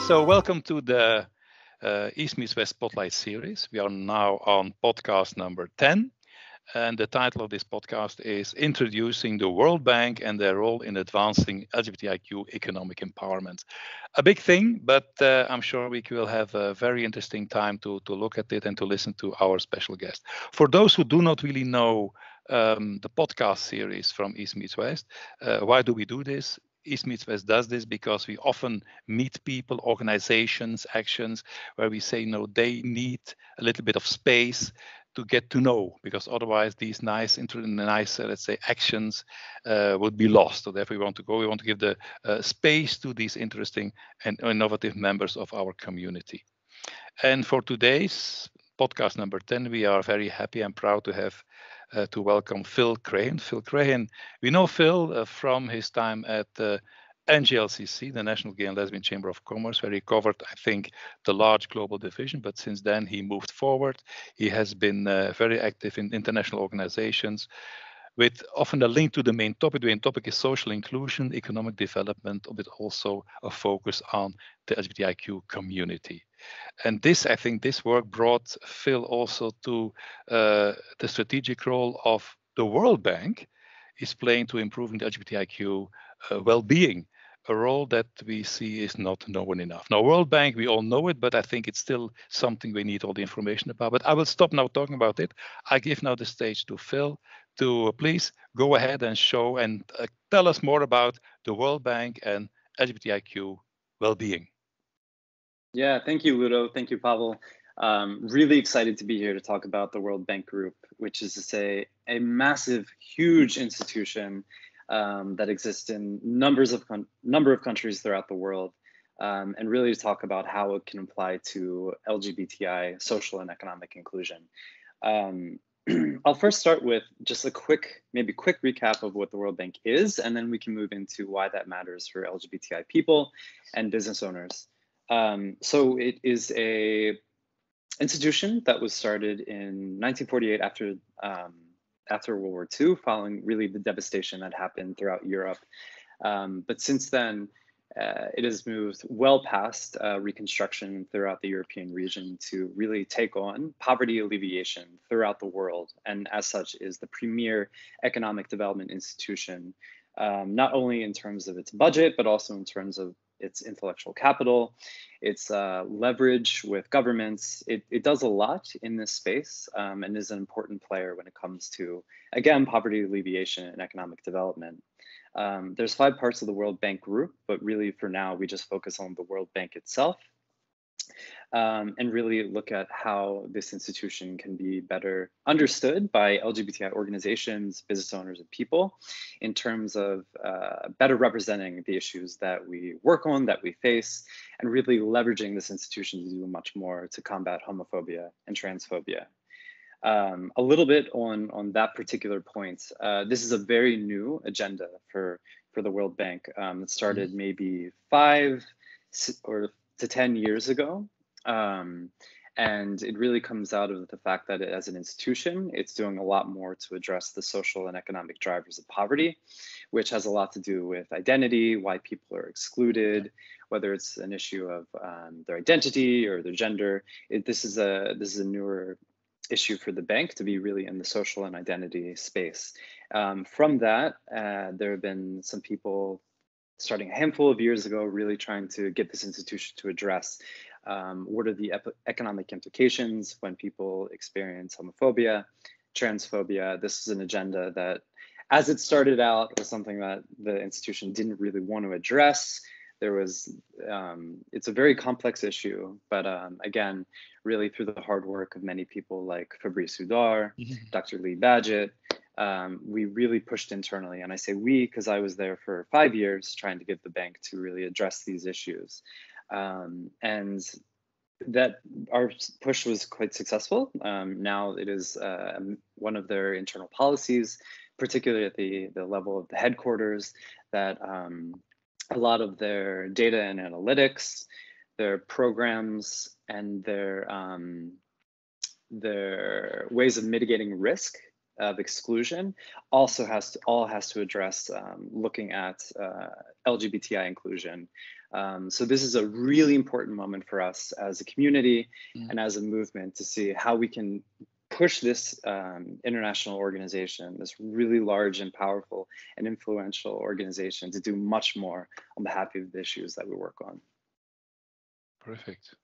So welcome to the East Meets West Spotlight series. We are now on podcast number 10. And the title of this podcast is Introducing the World Bank and Their Role in Advancing LGBTIQ Economic Empowerment. A big thing, but I'm sure we will have a very interesting time to look at it and to listen to our special guest. For those who do not really know the podcast series from East Meets West, why do we do this? East Meets West does this because we often meet people, organizations, actions where we say, no, they need a little bit of space to get to know, because otherwise these nice, let's say, actions would be lost. So therefore we want to give the space to these interesting and innovative members of our community. And for today's podcast number 10, we are very happy and proud to have to welcome Phil Crehan. Phil Crehan, we know Phil from his time at NGLCC, the National Gay and Lesbian Chamber of Commerce, where he covered, I think, the large global division. But since then, he moved forward. He has been very active in international organizations, with often a link to the main topic. The main topic is social inclusion, economic development, with also a focus on the LGBTIQ community. And this, I think, this work brought Phil also to the strategic role of the World Bank is playing to improving the LGBTIQ well-being, a role that we see is not known enough. Now, World Bank, we all know it, but I think it's still something we need all the information about. But I will stop now talking about it. I give now the stage to Phil to please go ahead and show and tell us more about the World Bank and LGBTIQ well-being. Yeah, thank you, Ludo. Thank you, Pavel. Really excited to be here to talk about the World Bank Group, which is to say a massive, huge institution that exists in number of countries throughout the world, and really to talk about how it can apply to LGBTI social and economic inclusion. I'll first start with just a quick recap of what the World Bank is, and then we can move into why that matters for LGBTI people and business owners. So it is a institution that was started in 1948 after World War II, following really the devastation that happened throughout Europe. But since then, it has moved well past reconstruction throughout the European region to really take on poverty alleviation throughout the world, and as such is the premier economic development institution, not only in terms of its budget, but also in terms of its intellectual capital, its leverage with governments. It does a lot in this space and is an important player when it comes to, again, poverty alleviation and economic development. There's 5 parts of the World Bank Group, but really for now, we just focus on the World Bank itself and really look at how this institution can be better understood by LGBTI organizations, business owners, and people in terms of better representing the issues that we work on, that we face, and really leveraging this institution to do much more to combat homophobia and transphobia. A little bit on that particular point. This is a very new agenda for the World Bank. It started maybe 5 to 10 years ago. And it really comes out of the fact that as an institution, it's doing a lot more to address the social and economic drivers of poverty, which has a lot to do with identity, why people are excluded, whether it's an issue of their identity or their gender. This is a newer issue for the bank to be really in the social and identity space. From that, there have been some people starting a handful of years ago, really trying to get this institution to address what are the economic implications when people experience homophobia, transphobia. This is an agenda that, as it started out, was something that the institution didn't really want to address. There was, it's a very complex issue, but again, really through the hard work of many people like Fabrice Hudard, Dr. Lee Badgett, we really pushed internally. And I say we because I was there for 5 years trying to get the bank to really address these issues. And that our push was quite successful. Now it is one of their internal policies, particularly at the level of the headquarters, that a lot of their data and analytics, their programs, and their ways of mitigating risk of exclusion also has to address looking at LGBTI inclusion So this is a really important moment for us as a community and as a movement to see how we can push this international organization, this really large and powerful and influential organization, to do much more on behalf of the issues that we work on. Perfect.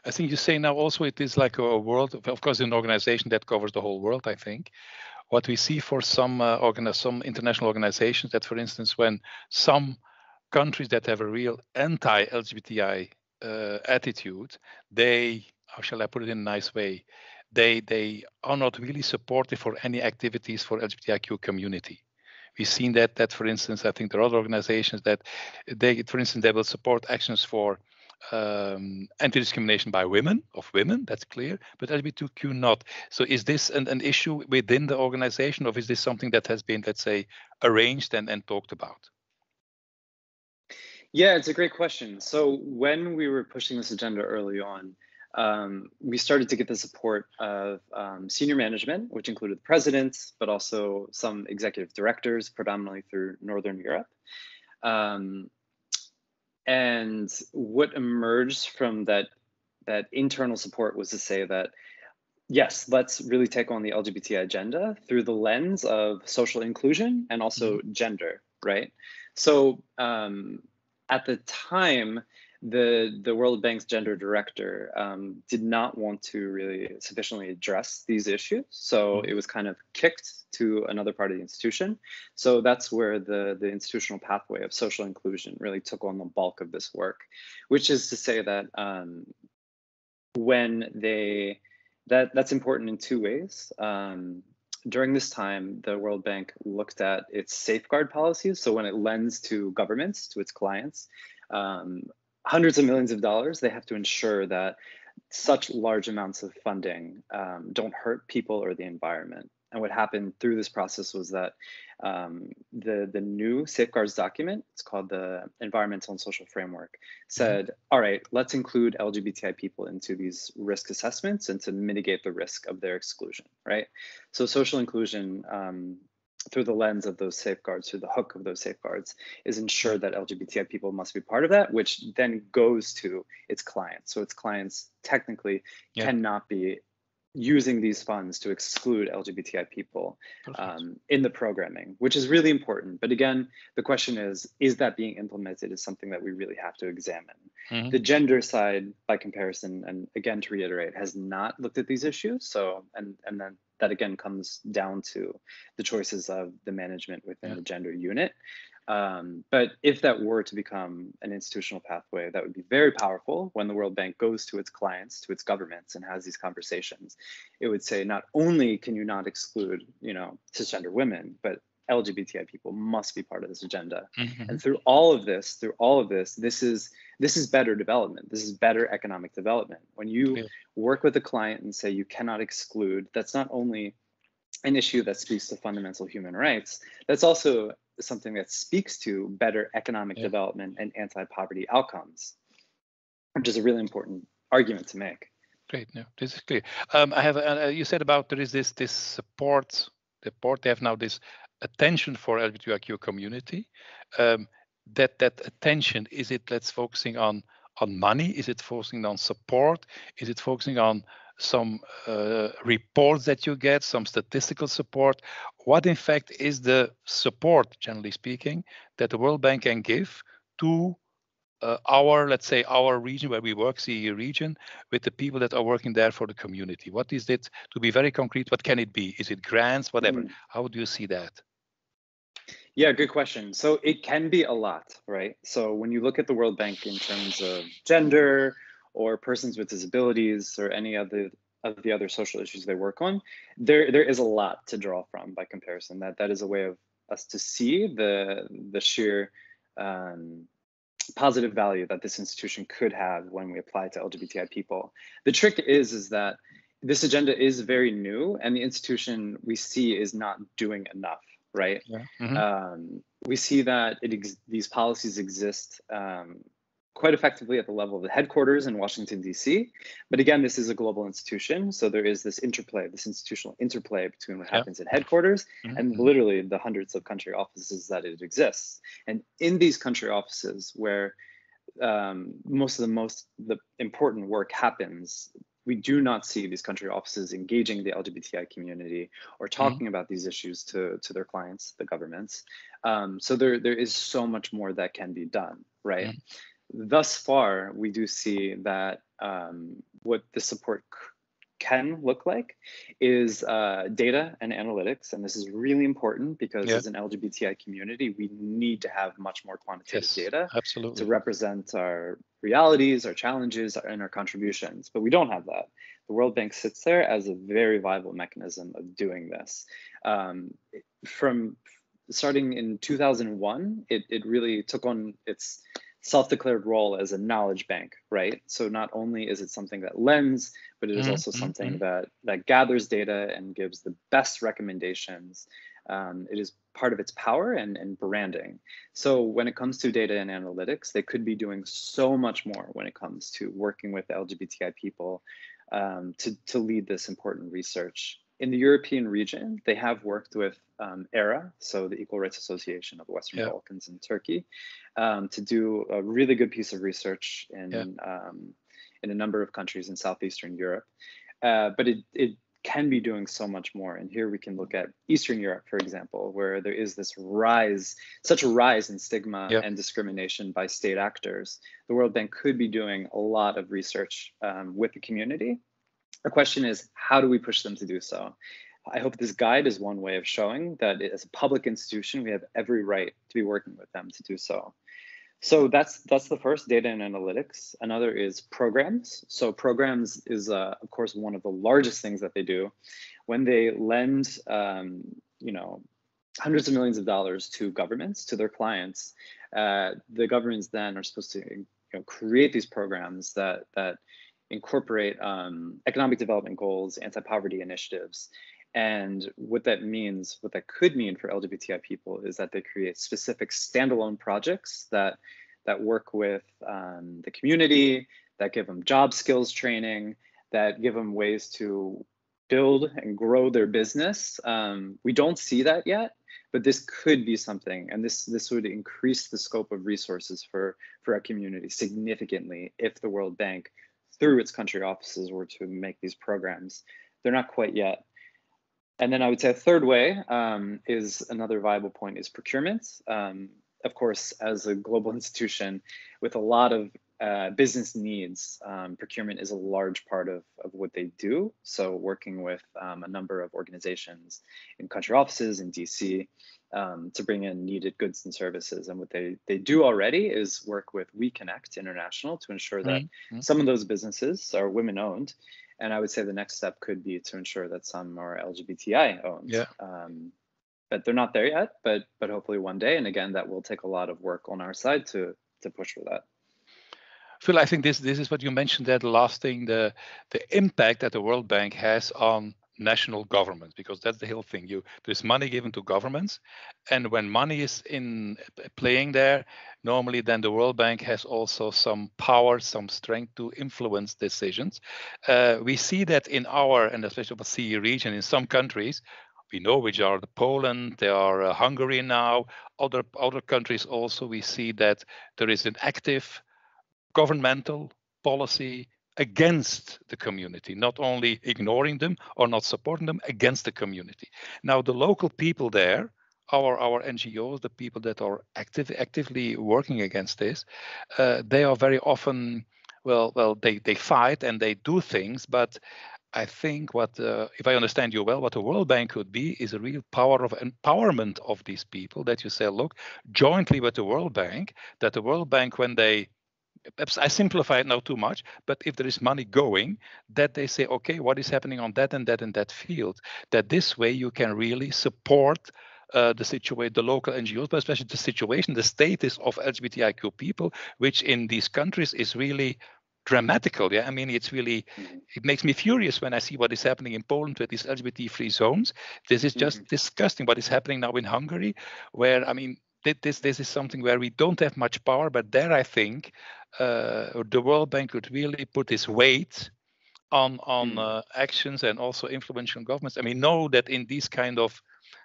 I think you say now also it is like a world, of course, an organization that covers the whole world, I think. What we see for some international organizations, that for instance, when some countries that have a real anti-LGBTI attitude, they, how shall I put it in a nice way, they are not really supportive for any activities for LGBTIQ community. We've seen that for instance, I think there are other organizations that they, for instance, they will support actions for anti-discrimination by women, that's clear, but LGBTQ not. So is this an issue within the organization, or is this something that has been, let's say, arranged and talked about? Yeah, it's a great question. So when we were pushing this agenda early on, we started to get the support of senior management, which included the president, but also some executive directors, predominantly through Northern Europe. And what emerged from that internal support was to say that, yes, let's really take on the LGBT agenda through the lens of social inclusion and also gender, right? So at the time, the World Bank's gender director did not want to really sufficiently address these issues. So it was kind of kicked to another part of the institution. So that's where the institutional pathway of social inclusion really took on the bulk of this work, which is to say that that's important in two ways. During this time, the World Bank looked at its safeguard policies. So when it lends to governments, to its clients, hundreds of millions of dollars, they have to ensure that such large amounts of funding don't hurt people or the environment. And what happened through this process was that the new safeguards document, it's called the Environmental and Social Framework, said, all right, let's include LGBTI people into these risk assessments and to mitigate the risk of their exclusion, right? So social inclusion through the lens of those safeguards, through the hook of those safeguards, is ensure that LGBTI people must be part of that, which then goes to its clients. So its clients technically cannot be using these funds to exclude LGBTI people in the programming, which is really important. But again, the question is that being implemented is something that we really have to examine. The gender side, by comparison, and again, to reiterate, has not looked at these issues. So, and then that again comes down to the choices of the management within the gender unit. But if that were to become an institutional pathway, that would be very powerful when the World Bank goes to its clients, to its governments, and has these conversations. It would say, not only can you not exclude, cisgender women, but LGBTI people must be part of this agenda. And through all of this, this is better development. This is better economic development. When you work with a client and say you cannot exclude, that's not only an issue that speaks to fundamental human rights, that's also something that speaks to better economic development and anti-poverty outcomes, which is a really important argument to make. Great, no, this is clear. I have you said about there is this support. They have now this attention for LGBTIQ community. That attention, is it focusing on money? Is it focusing on support? Is it focusing on some reports that you get, some statistical support? What in fact is the support, generally speaking, that the World Bank can give to our region where we work, CE region, with the people that are working there for the community? What is it, to be very concrete, what can it be? Is it grants, whatever? How do you see that? Yeah, good question. So it can be a lot, right? So when you look at the World Bank in terms of gender or persons with disabilities or any of the other social issues they work on, there is a lot to draw from by comparison. That is a way of us to see the sheer positive value that this institution could have when we apply to LGBTI people. The trick is that this agenda is very new, and the institution we see is not doing enough, right? We see that these policies exist quite effectively at the level of the headquarters in Washington, D.C. But again, this is a global institution. So there is this institutional interplay between what happens at headquarters and literally the hundreds of country offices that it exists. And in these country offices where most of the important work happens, we do not see these country offices engaging the LGBTI community or talking about these issues to their clients, the governments. So there is so much more that can be done, right? Thus far, we do see that what the support can look like is data and analytics. And this is really important because as an LGBTI community, we need to have much more quantitative data to represent our realities, our challenges, and our contributions. But we don't have that. The World Bank sits there as a very viable mechanism of doing this. From starting in 2001, it really took on its self-declared role as a knowledge bank, right? So not only is it something that lends, but it is also something that gathers data and gives the best recommendations. It is part of its power and branding. So when it comes to data and analytics, they could be doing so much more when it comes to working with LGBTI people to lead this important research. In the European region, they have worked with ERA, so the Equal Rights Association of the Western Balkans and Turkey, to do a really good piece of research in a number of countries in Southeastern Europe. But it can be doing so much more. And here we can look at Eastern Europe, for example, where there is this such a rise in stigma and discrimination by state actors. The World Bank could be doing a lot of research with the community. The question is, how do we push them to do so? I hope this guide is one way of showing that as a public institution, we have every right to be working with them to do so. So that's the first, data and analytics. Another is programs. So programs is, of course, one of the largest things that they do. When they lend, hundreds of millions of dollars to governments, to their clients, the governments then are supposed to create these programs that incorporate economic development goals, anti-poverty initiatives. And what that could mean for LGBTI people is that they create specific standalone projects that work with the community, that give them job skills training, that give them ways to build and grow their business. We don't see that yet, but this could be something, and this would increase the scope of resources for our community significantly if the World Bank, through its country offices, were to make these programs. They're not quite yet. And then I would say a third way is another viable point is procurement. Of course, as a global institution with a lot of business needs, procurement is a large part of what they do. So working with a number of organizations in country offices in DC to bring in needed goods and services. And what they do already is work with We Connect International to ensure that some of those businesses are women owned. And I would say the next step could be to ensure that some are LGBTI owned. But they're not there yet, but hopefully one day. And again, that will take a lot of work on our side to push for that. Phil, I think this is what you mentioned, that last thing, the impact that the World Bank has on national governments, because that's the whole thing. There's money given to governments, and when money is in playing there, normally then the World Bank has also some power, some strength to influence decisions. We see that in our, and especially the CE region, in some countries, we know which are the Poland, there are Hungary now, other countries also. We see that there is an active governmental policy against the community, not only ignoring them or not supporting them, against the community. Now, the local people there, our NGOs, the people that are actively working against this, they are very often, they fight and they do things, but I think if I understand you well, what the World Bank could be is a real power of empowerment of these people, that you say, look, jointly with the World Bank, that the World Bank, when they, perhaps I simplify it now too much, but if there is money going, that they say, okay, what is happening on that and that and that field, that this way you can really support the situation, the local NGOs, but especially the situation, the status of LGBTIQ people, which in these countries is really dramatical. I mean, it's really, it makes me furious when I see what is happening in Poland with these LGBT-free zones. This is just disgusting what is happening now in Hungary, where, I mean, this is something where we don't have much power, but there I think the World Bank could really put its weight on actions and also influential governments. I mean, know that in these kind of,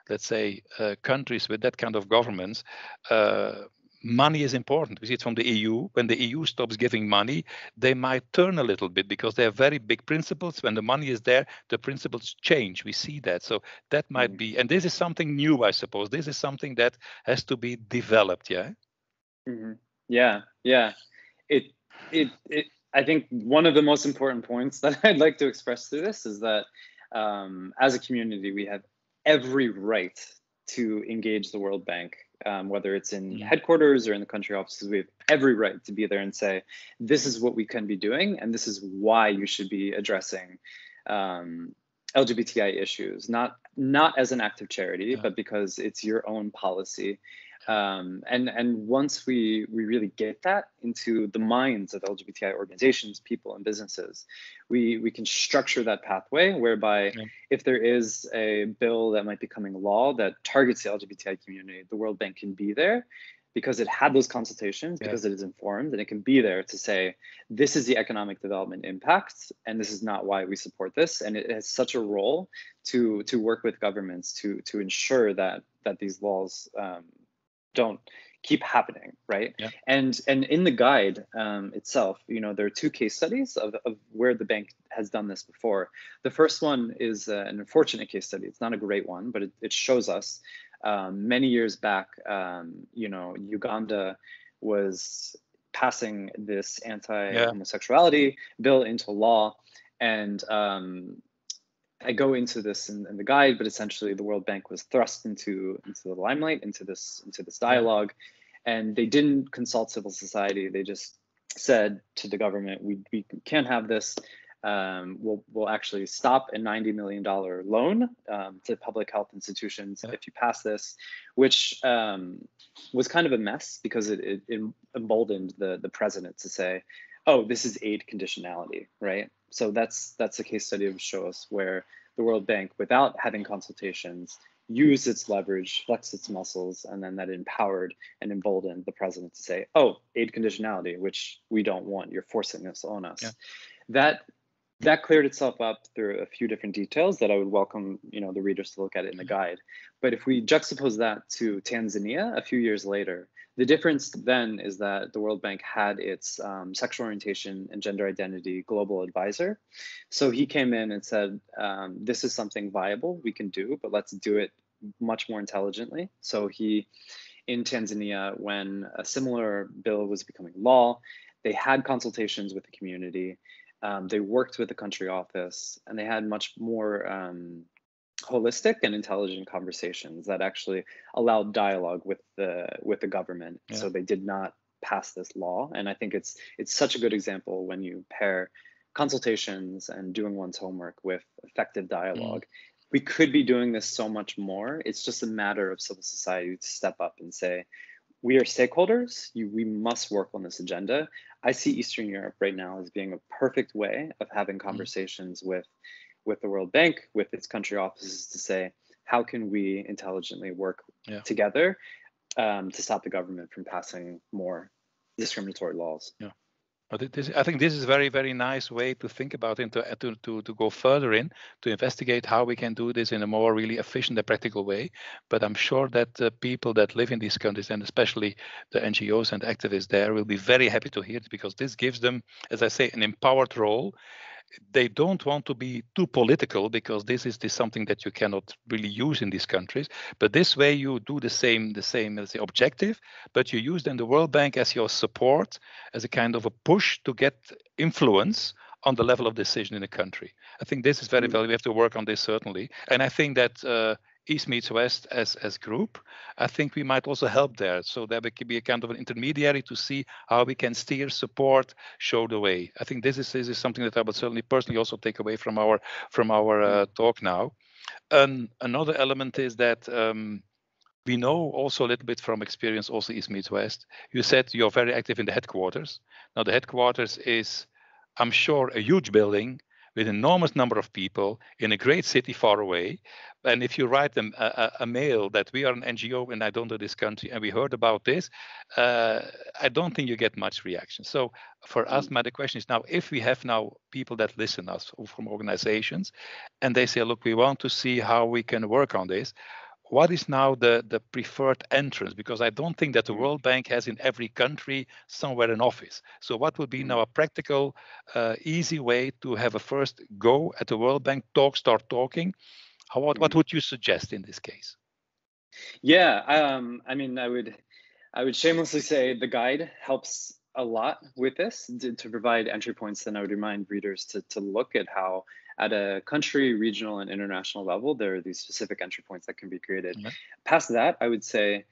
let's say, countries with that kind of governments, money is important. We see it from the EU. When the EU stops giving money, they might turn a little bit because they have very big principles. When the money is there, the principles change. We see that. So that might be, and this is something new, I suppose. This is something that has to be developed. Yeah. Yeah. I think one of the most important points that I'd like to express through this is that as a community, we have every right to engage the World Bank, whether it's in headquarters or in the country offices. We have every right to be there and say, this is what we can be doing, and this is why you should be addressing LGBTI issues, not as an act of charity, but because it's your own policy. And once we really get that into the minds of LGBTI organizations, people, and businesses, we can structure that pathway whereby if there is a bill that might be becoming law that targets the LGBTI community, the World Bank can be there because it had those consultations, because it is informed, and it can be there to say, this is the economic development impact, and this is not why we support this. And it has such a role to work with governments to ensure that these laws don't keep happening, right? And in the guide itself, there are two case studies of where the bank has done this before. The first one is an unfortunate case study. It's not a great one, but it shows us many years back, Uganda was passing this anti-homosexuality bill into law, and I go into this in the guide, but essentially the World Bank was thrust into the limelight, into this dialogue, and they didn't consult civil society. They just said to the government, we can't have this. We'll actually stop a $90 million loan to public health institutions if you pass this, which was kind of a mess because it emboldened the president to say, oh, this is aid conditionality, right? So that's a case study of show us where the World Bank, without having consultations, used its leverage, flexed its muscles, and then that empowered and emboldened the president to say, oh, aid conditionality, which we don't want, you're forcing this on us. That cleared itself up through a few different details that I would welcome the readers to look at it in the guide. But if we juxtapose that to Tanzania a few years later, the difference then is that the World Bank had its sexual orientation and gender identity global advisor. So he came in and said, this is something viable we can do, but let's do it much more intelligently. So in Tanzania, when a similar bill was becoming law, they had consultations with the community. They worked with the country office, and they had much more holistic and intelligent conversations that actually allowed dialogue with the government. So they did not pass this law. And I think it's such a good example when you pair consultations and doing one's homework with effective dialogue. We could be doing this so much more. It's just a matter of civil society to step up and say, we are stakeholders. We must work on this agenda. I see Eastern Europe right now as being a perfect way of having conversations with the World Bank, with its country offices, to say, how can we intelligently work together to stop the government from passing more discriminatory laws? But I think this is a very, very nice way to think about it, to go further in, to investigate how we can do this in a more really efficient and practical way. But I'm sure that the people that live in these countries, and especially the NGOs and activists there, will be very happy to hear it, because this gives them, as I say, an empowered role. They don't want to be too political, because this is something that you cannot really use in these countries. But this way you do the same as the objective, but you use then the World Bank as your support, as a kind of a push to get influence on the level of decision in the country. I think this is very valuable. We have to work on this, certainly. And I think that East meets West as group, I think we might also help there. So that we could be a kind of an intermediary to see how we can steer, support, show the way. I think this is something that I would certainly personally also take away from our talk now. Another element is that we know also a little bit from experience, also East meets West. You said you're very active in the headquarters. Now the headquarters is, I'm sure, a huge building with an enormous number of people in a great city far away. And if you write them a mail that we are an NGO and I don't know this country and we heard about this, I don't think you get much reaction. So for us, my question is now, if we have now people that listen us from organizations and they say, look, we want to see how we can work on this, what is now the preferred entrance? Because I don't think that the World Bank has in every country somewhere an office. So what would be now a practical, easy way to have a first go at the World Bank, start talking? What would you suggest in this case? Yeah, I mean, I would shamelessly say the guide helps a lot with this to provide entry points. Then I would remind readers to look at how at a country, regional, and international level, there are these specific entry points that can be created. Yeah. Past that, I would say,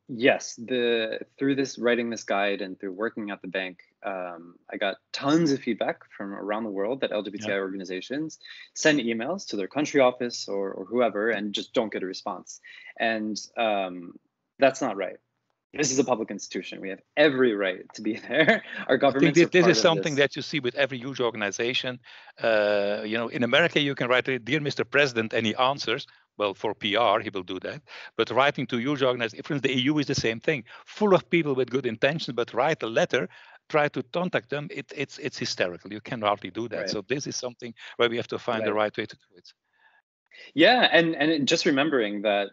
yes, through writing this guide and through working at the bank, I got tons of feedback from around the world that LGBTI organizations send emails to their country office or whoever and just don't get a response. And that's not right. This is a public institution. We have every right to be there. Our government. This is something that you see with every huge organization. In America, you can write, "Dear Mr. President," and he answers. Well, for PR, he will do that. But writing to huge organizations, for instance, the EU is the same thing. Full of people with good intentions, but write a letter, try to contact them. It's hysterical. You can hardly do that. Right. So this is something where we have to find the right way to do it. Yeah, and just remembering that.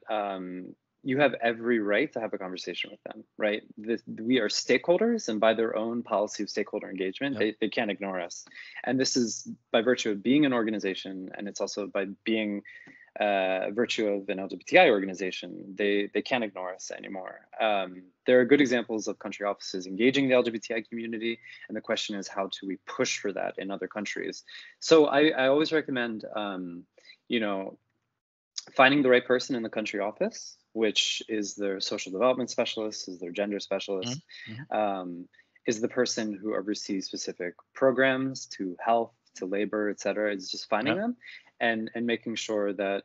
You have every right to have a conversation with them, right? We are stakeholders, and by their own policy of stakeholder engagement, they can't ignore us. And this is by virtue of being an organization, and it's also by being virtue of an LGBTI organization, they can't ignore us anymore. There are good examples of country offices engaging the LGBTI community, and the question is, how do we push for that in other countries? So I always recommend, finding the right person in the country office, which is their social development specialist, is their gender specialist, is the person who oversees specific programs to health, to labor, et cetera. It's just finding them and making sure that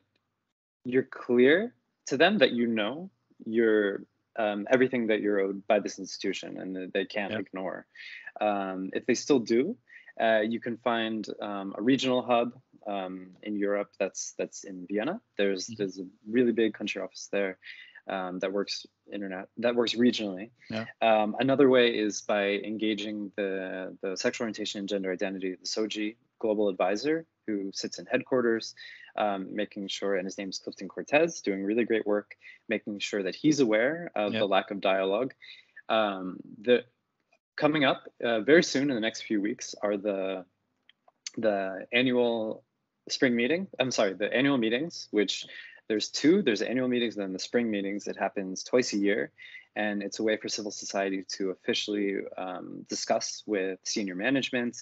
you're clear to them that you're everything that you're owed by this institution and that they can't ignore. If they still do, you can find a regional hub in Europe that's in Vienna. There's a really big country office there that works regionally. Another way is by engaging the sexual orientation and gender identity, the SOGI global advisor who sits in headquarters, making sure, and his name is Clifton Cortez, doing really great work, making sure that he's aware of the lack of dialogue. Coming up very soon in the next few weeks are the annual the annual meetings, which there's two. There's annual meetings and then the spring meetings. It happens twice a year, and it's a way for civil society to officially discuss with senior management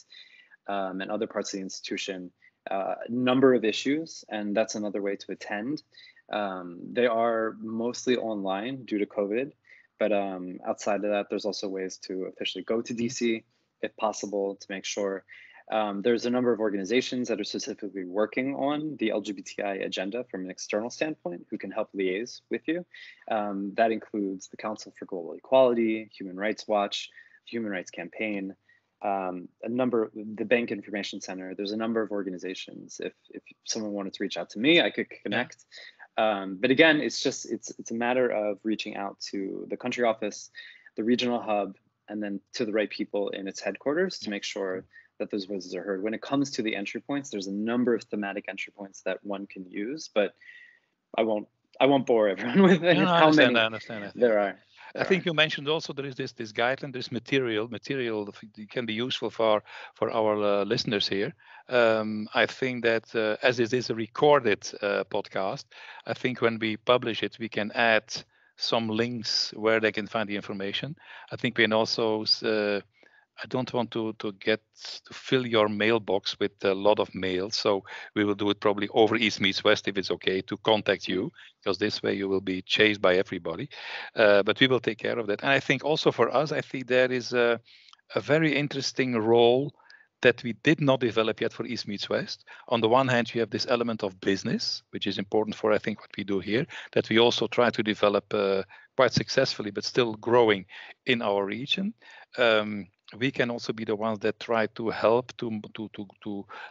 and other parts of the institution a number of issues, and that's another way to attend. They are mostly online due to COVID, but outside of that, there's also ways to officially go to DC if possible to make sure. There's a number of organizations that are specifically working on the LGBTI agenda from an external standpoint who can help liaise with you. That includes the Council for Global Equality, Human Rights Watch, Human Rights Campaign, the Bank Information Center. There's a number of organizations. If someone wanted to reach out to me, I could connect. But again, it's a matter of reaching out to the country office, the regional hub, and then to the right people in its headquarters to make sure that those voices are heard. When it comes to the entry points, there's a number of thematic entry points that one can use, but I won't bore everyone with it. I understand. There are. I think you mentioned also there is this guideline, this material that can be useful for our listeners here. I think that as it is a recorded podcast, I think when we publish it, we can add some links where they can find the information. I think we can also I don't want to fill your mailbox with a lot of mail, so we will do it probably over East Meets West if it's okay to contact you, because this way you will be chased by everybody. But we will take care of that. And I think also for us, I think there is a very interesting role that we did not develop yet for East Meets West. On the one hand, you have this element of business, which is important for, I think, what we do here, that we also try to develop quite successfully, but still growing in our region. we can also be the ones that try to help to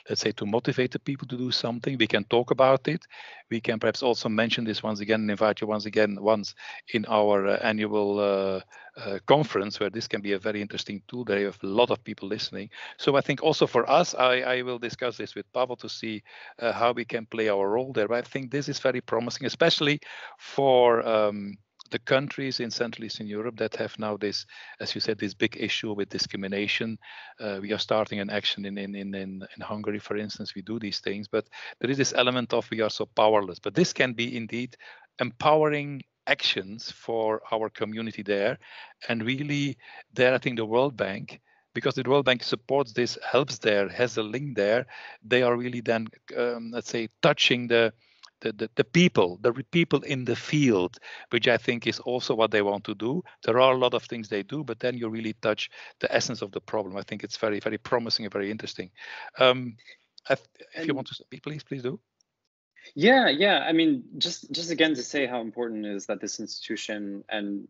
let's say to motivate the people to do something. We can talk about it. We can perhaps also mention this once again and invite you once in our annual conference, where this can be a very interesting tool. There you have a lot of people listening. So I think also for us, I will discuss this with Pavel to see how we can play our role there. But I think this is very promising, especially for the countries in Central Eastern Europe that have now this, as you said, this big issue with discrimination. We are starting an action in Hungary, for instance. We do these things, but there is this element of we are so powerless. But this can be indeed empowering actions for our community there. And really there, I think the World Bank, because the World Bank supports this, helps there, has a link there, they are really then, let's say, touching the people in the field, which I think is also what they want to do. There are a lot of things they do, but then you really touch the essence of the problem. I think it's very, very promising and very interesting. If you want to speak, please do. Yeah. I mean, just again to say how important it is that this institution and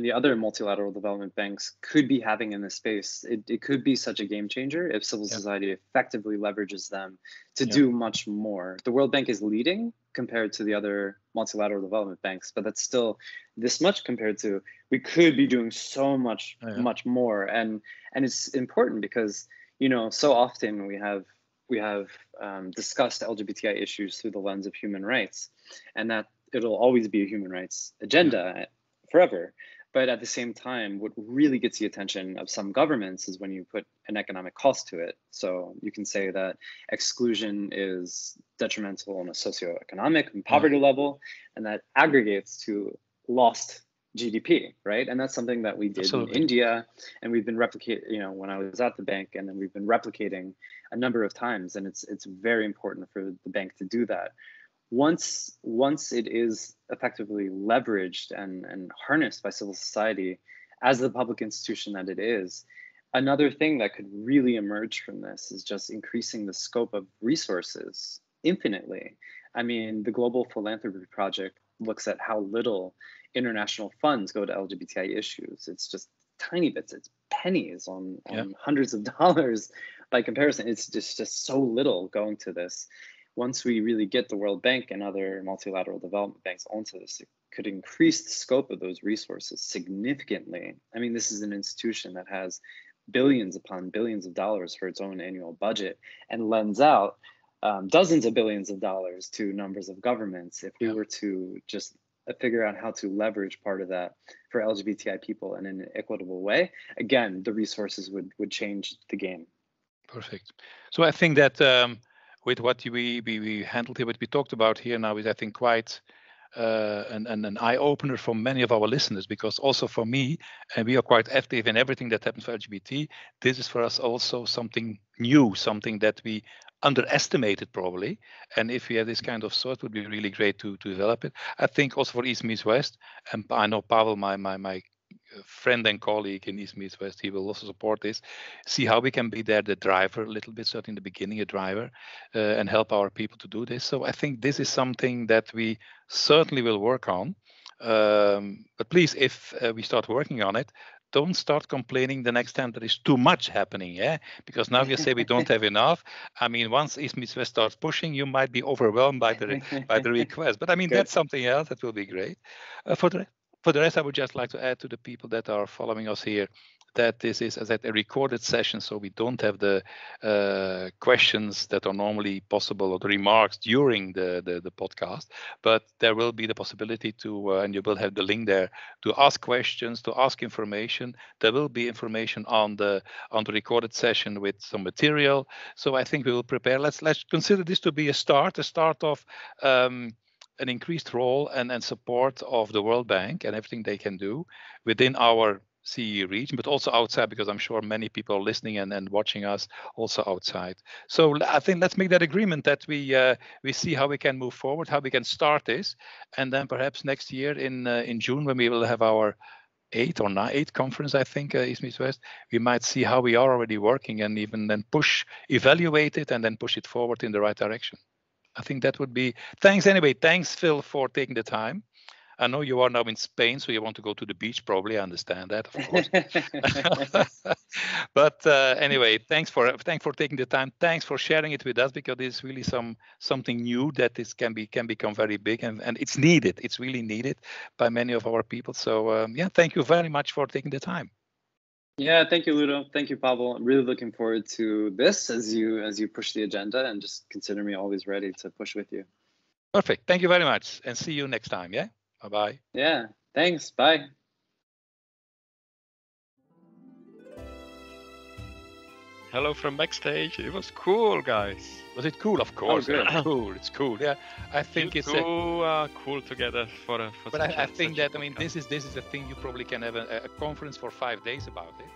the other multilateral development banks could be having in this space. It could be such a game changer if civil society effectively leverages them to do much more. The World Bank is leading compared to the other multilateral development banks, but that's still this much compared to, we could be doing so much more. And it's important because, you know, so often we have discussed LGBTI issues through the lens of human rights, and that it'll always be a human rights agenda forever. But at the same time, what really gets the attention of some governments is when you put an economic cost to it. So you can say that exclusion is detrimental on a socioeconomic and poverty level, and that aggregates to lost GDP, right? And that's something that we did in India, and we've been replicating, you know, when I was at the bank, and then we've been replicating a number of times, and it's very important for the bank to do that. Once it is effectively leveraged and harnessed by civil society as the public institution that it is, another thing that could really emerge from this is just increasing the scope of resources infinitely. I mean, the Global Philanthropy Project looks at how little international funds go to LGBTI issues. It's just tiny bits, it's pennies on hundreds of dollars by comparison. It's just so little going to this. Once we really get the World Bank and other multilateral development banks onto this, it could increase the scope of those resources significantly. I mean, this is an institution that has billions upon billions of dollars for its own annual budget and lends out dozens of billions of dollars to numbers of governments. If we were to just figure out how to leverage part of that for LGBTI people in an equitable way, again, the resources would change the game. Perfect. So I think that with what we handled here, what we talked about here now is, I think, quite an eye-opener for many of our listeners, because also for me, and we are quite active in everything that happens for LGBT, this is for us also something new, something that we underestimated probably. And if we have this kind of sort, it would be really great to develop it. I think also for East meets West, and I know Pavel, my friend and colleague in East meets West, he will also support this, see how we can be there, the driver a little bit, certainly in the beginning, a driver, and help our people to do this. So I think this is something that we certainly will work on. But please, if we start working on it, don't start complaining the next time there is too much happening, because now you say we don't have enough. I mean, once East meets West starts pushing, you might be overwhelmed by the request. But I mean, that's something else that will be great. For the rest, I would just like to add to the people that are following us here that this is, as I said, a recorded session, so we don't have the questions that are normally possible or the remarks during the podcast, but there will be the possibility to, and you will have the link there, to ask questions, to ask information. There will be information on the recorded session with some material. So I think we will prepare. Let's consider this to be a start of an increased role and support of the World Bank and everything they can do within our CE region, but also outside, because I'm sure many people are listening and watching us also outside. So I think let's make that agreement that we see how we can move forward, how we can start this, and then perhaps next year in June, when we will have our 8th conference, I think, East meets West, we might see how we are already working and even then evaluate it and then push it forward in the right direction. I think that would be, thanks anyway. Thanks, Phil, for taking the time. I know you are now in Spain, so you want to go to the beach. Probably, I understand that, of course. But anyway, thanks for taking the time. Thanks for sharing it with us, because it's really something new that can become very big, and it's needed. It's really needed by many of our people. So yeah, thank you very much for taking the time. Yeah, thank you, Ludo. Thank you, Pavel. I'm really looking forward to this as you push the agenda, and just consider me always ready to push with you. Perfect. Thank you very much, and see you next time. Yeah. Bye-bye. Yeah. Thanks. Bye. Hello from backstage. It was cool, guys. Was it cool? Of course. good. It's cool. It's cool. Yeah, I think You it's. two are cool together for. But I think that, I mean, this is a thing you probably can have a conference for 5 days about it.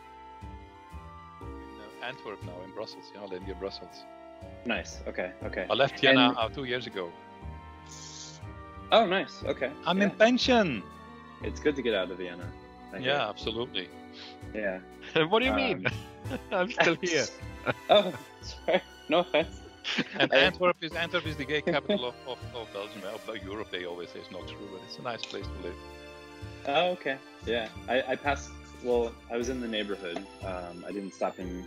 In Antwerp now, in Brussels. Yeah, I'll near Brussels. Nice. Okay. Okay. I left Vienna 2 years ago. Oh, nice. Okay. I'm in pension. It's good to get out of Vienna. Yeah, absolutely. Yeah. What do you mean? I'm still here. Oh, sorry. No offense. And Antwerp is the gay capital of Belgium. Of Europe, they always say. It's not true, but it's a nice place to live. Oh, okay. Yeah. I passed. Well, I was in the neighborhood. I didn't stop in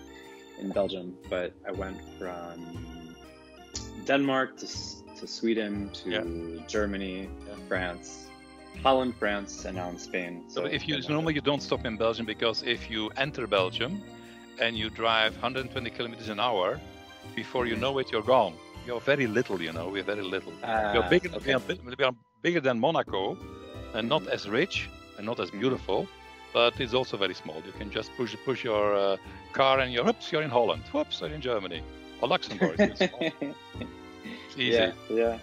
Belgium, but I went from Denmark to Sweden to Germany, France, Holland, France, and now in Spain. So if you normally you don't stop in Belgium, because if you enter Belgium and you drive 120 kilometers an hour, before you know it, you're gone. You're very little, you know. We're very little. We're bigger. We are bigger than Monaco, and not as rich and not as beautiful, but it's also very small. You can just push your car and you're in Holland. Whoops, you're in Germany or Luxembourg. It's small. It's easy. Yeah.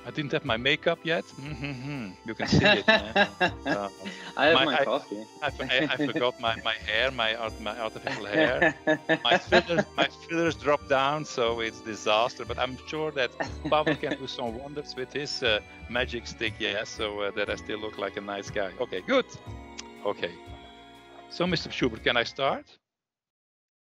I didn't have my makeup yet. You can see it. I have my coffee. I forgot my hair, my artificial hair. my fillers dropped down, so it's disaster. But I'm sure that Pavel can do some wonders with his magic stick. Yeah, so that I still look like a nice guy. Okay, good. Okay. So, Mr. Schubert, can I start?